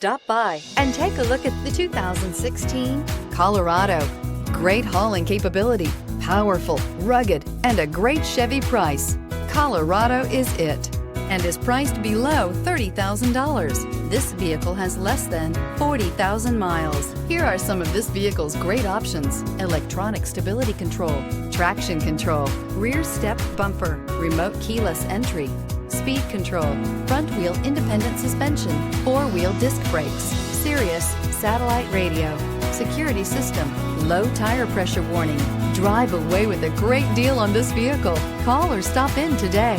Stop by and take a look at the 2016 Colorado. Great hauling capability, powerful, rugged, and a great Chevy price. Colorado is it, and is priced below $30,000. This vehicle has less than 40,000 miles. Here are some of this vehicle's great options: electronic stability control, traction control, rear step bumper, remote keyless entry, speed control, front wheel independent suspension, four-wheel disc brakes, Sirius satellite radio, security system, low tire pressure warning. Drive away with a great deal on this vehicle. Call or stop in today.